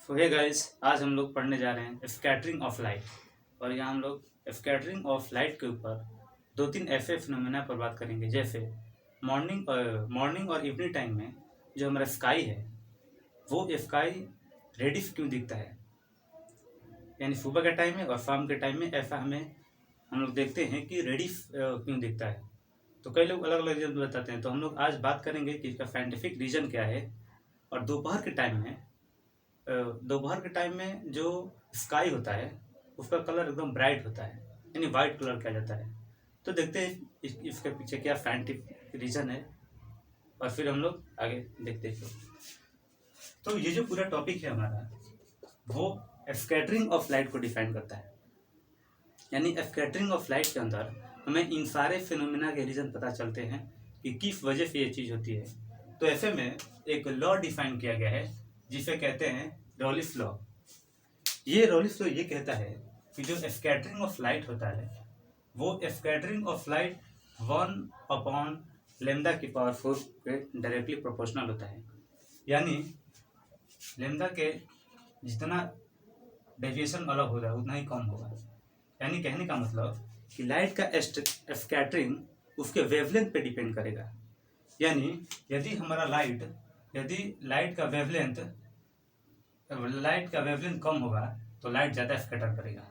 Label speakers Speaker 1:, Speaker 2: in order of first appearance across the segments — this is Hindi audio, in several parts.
Speaker 1: सो हे गाइस, आज हम लोग पढ़ने जा रहे हैं स्कैटरिंग ऑफ लाइट। और यहाँ हम लोग स्कैटरिंग ऑफ लाइट के ऊपर दो तीन ऐसे फिनोमेना पर बात करेंगे, जैसे मॉर्निंग और इवनिंग टाइम में जो हमारा स्काई है वो स्काई रेडिश क्यों दिखता है, यानी सुबह के टाइम में और शाम के टाइम में ऐसा हम लोग देखते हैं कि रेडिश क्यों दिखता है। तो कई लोग अलग अलग रीजन बताते हैं, तो हम लोग आज बात करेंगे कि इसका साइंटिफिक रीजन क्या है। और दोपहर के टाइम में जो स्काई होता है उसका कलर एकदम ब्राइट होता है, यानी वाइट कलर किया जाता है। तो देखते हैं इसके पीछे क्या साइंटिफिक रीज़न है, और फिर हम लोग आगे देखते हैं। तो ये जो पूरा टॉपिक है हमारा, वो स्कैटरिंग ऑफ लाइट को डिफाइन करता है। यानी स्कैटरिंग ऑफ लाइट के अंदर हमें इन सारे फिनोमेना के रीज़न पता चलते हैं कि किस वजह से ये चीज़ होती है। तो ऐसे में एक लॉ डिफाइन किया गया है जिसे कहते हैं रॉलिस लॉ। ये रॉलिस लॉ ये कहता है कि जो स्कैटरिंग ऑफ लाइट होता है वो स्कैटरिंग ऑफ लाइट 1/λ⁴ के डायरेक्टली प्रोपोर्शनल होता है। यानी लैम्डा के जितना डेविएशन अलग होगा उतना ही कम होगा। यानी कहने का मतलब कि लाइट का स्कैटरिंग उसके वेवलेंथ पे डिपेंड करेगा। यानी यदि लाइट का वेवलेंथ कम होगा तो लाइट ज़्यादा स्कैटर करेगा।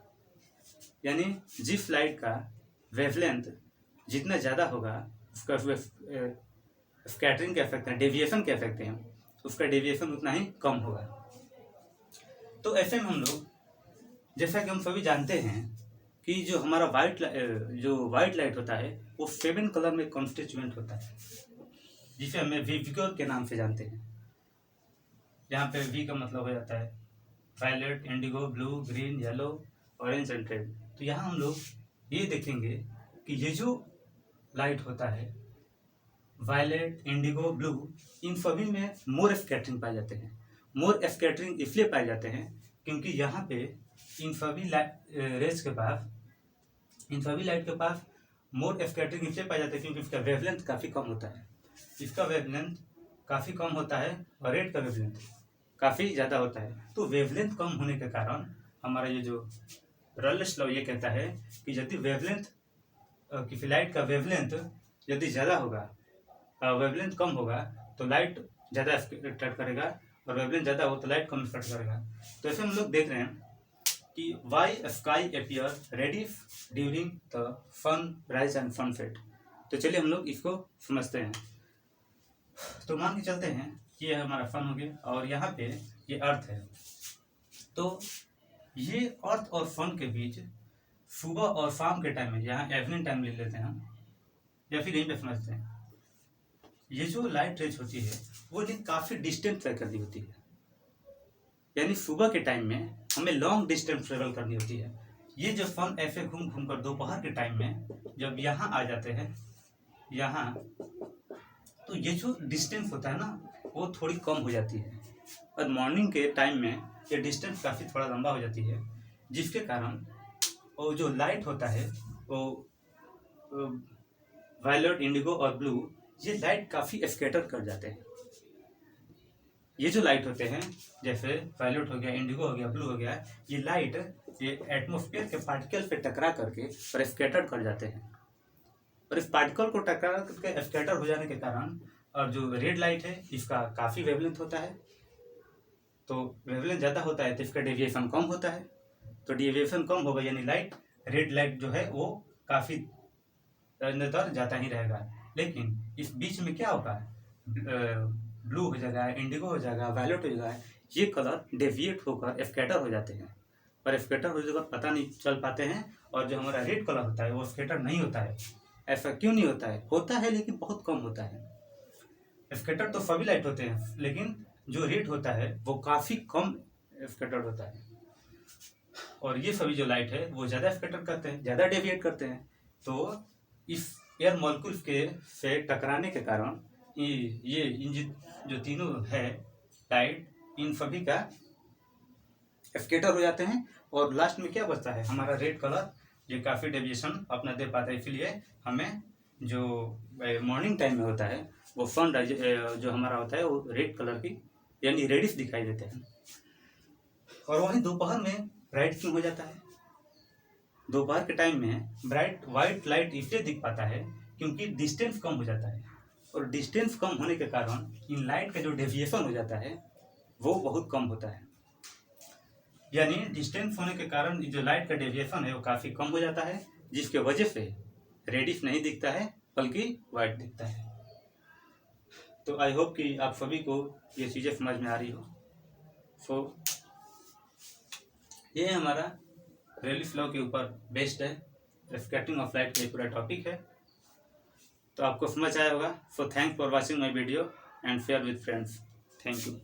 Speaker 1: यानी जिस लाइट का वेवलेंथ जितना ज़्यादा होगा उसका स्कैटरिंग कह सकते हैं, डेविएशन कह सकते हैं, उसका डेविएशन उतना ही कम होगा। तो ऐसे में हम लोग, जैसा कि हम सभी जानते हैं कि जो हमारा वाइट लाइट होता है वो 7 कलर में कॉन्स्टिट्यूएंट होता है, जिसे हमें विगोर के नाम से जानते हैं। यहाँ पे वी का मतलब हो जाता है violet, indigo, blue, green, yellow, orange and red. तो यहाँ हम लोग ये देखेंगे कि ये जो लाइट होता है वायलेट, इंडिगो, ब्लू, इन सभी में मोर स्कैटरिंग पाए जाते हैं। मोर स्कैटरिंग इसलिए पाए जाते हैं क्योंकि यहाँ पे इन सभी लाइट के पास मोर स्कैटरिंग इसलिए पाए जाते हैं क्योंकि इसका वेवलेंथ काफ़ी कम होता है। इसका वेवलेंथ काफ़ी कम होता है और रेड का वेवलेंथ काफ़ी ज़्यादा होता है। तो वेवलेंथ कम होने के कारण हमारा ये जो रॉलिस लॉ ये कहता है कि यदि किसी लाइट का वेवलेंथ यदि ज़्यादा होगा, वेवलेंथ कम होगा तो लाइट ज़्यादा स्कैटर करेगा, और वेवलेंथ ज़्यादा हो तो लाइट कम स्कैटर करेगा। तो ऐसे हम लोग देख रहे हैं कि why sky appear reddish during the sunrise and sunset. तो चलिए हम लोग इसको समझते हैं। तो मान के चलते हैं कि यह हमारा सन हो गया और यहाँ पे ये अर्थ है। तो ये अर्थ और सन के बीच सुबह और शाम के टाइम में, यहाँ इवनिंग टाइम ले लेते हैं हम, या फिर यहीं पे समझते हैं, ये जो लाइट रेज होती है वो काफ़ी डिस्टेंस तय करनी होती है। यानी सुबह के टाइम में हमें लॉन्ग डिस्टेंस ट्रेवल करनी होती है। ये जो सन ऐसे घूम घूम कर दोपहर के टाइम में जब यहाँ आ जाते हैं यहाँ, तो ये जो डिस्टेंस होता है ना वो थोड़ी कम हो जाती है, और मॉर्निंग के टाइम में ये डिस्टेंस काफ़ी थोड़ा लंबा हो जाती है, जिसके कारण वो जो लाइट होता है वो वायलेट, इंडिगो और ब्लू, ये लाइट काफ़ी स्कैटर कर जाते हैं। ये जो लाइट होते हैं जैसे वायलेट हो गया, इंडिगो हो गया, ब्लू हो गया, ये लाइट ये एटमॉस्फेयर के पार्टिकल पे टकरा करके और स्कैटर कर जाते हैं। और इस पार्टिकल को टकरा करके स्कैटर हो जाने के कारण, और जो रेड लाइट है इसका काफ़ी वेवलेंथ होता है, तो वेवलेंथ ज़्यादा होता है तो इसका डेविएशन कम होता है। तो डेविएशन कम होगा यानी रेड लाइट जो है वो काफ़ी अंदर जाता ही रहेगा। लेकिन इस बीच में क्या होगा, ब्लू हो जाएगा, इंडिगो हो जाएगा, वायलेट हो जाएगा, ये कलर डेविएट होकर स्कैटर हो जाते हैं, और स्कैटर होने के बाद पता नहीं चल पाते हैं। और जो हमारा रेड कलर होता है वो स्कैटर नहीं होता है। ऐसा क्यों नहीं होता है? होता है लेकिन बहुत कम होता है। स्कैटर तो सभी लाइट होते हैं, लेकिन जो रेड होता है वो काफ़ी कम स्कैटर होता है। और ये सभी जो लाइट है वो ज़्यादा स्कैटर करते हैं, ज़्यादा डेविएट करते हैं। तो इस एयर मॉलिक्यूल्स के से टकराने के कारण इन जो तीनों है लाइट, इन सभी का स्कैटर हो जाते हैं, और लास्ट में क्या बचता है हमारा रेड कलर, ये काफ़ी डेविएशन अपना दे पाता है। इसलिए हमें जो मॉर्निंग टाइम में होता है वो सनराइज जो हमारा होता है वो रेड कलर की यानी रेडिश दिखाई देते हैं। और वहीं दोपहर में ब्राइट क्यों हो जाता है? दोपहर के टाइम में ब्राइट वाइट लाइट इसलिए दिख पाता है क्योंकि डिस्टेंस कम हो जाता है, और डिस्टेंस कम होने के कारण इन लाइट का जो डेविएशन हो जाता है वो बहुत कम होता है। यानी डिस्टेंस होने के कारण जो लाइट का डेविएशन है वो काफ़ी कम हो जाता है, जिसके वजह से रेडिश नहीं दिखता है बल्कि वाइट दिखता है। तो आई होप कि आप सभी को ये चीज़ें समझ में आ रही हो। सो ये हमारा रेलिफ लॉ के ऊपर बेस्ड है, स्कैटरिंग ऑफ लाइट का पूरा टॉपिक है। तो आपको समझ आया होगा। So thanks for watching my video and share with friends. Thank you.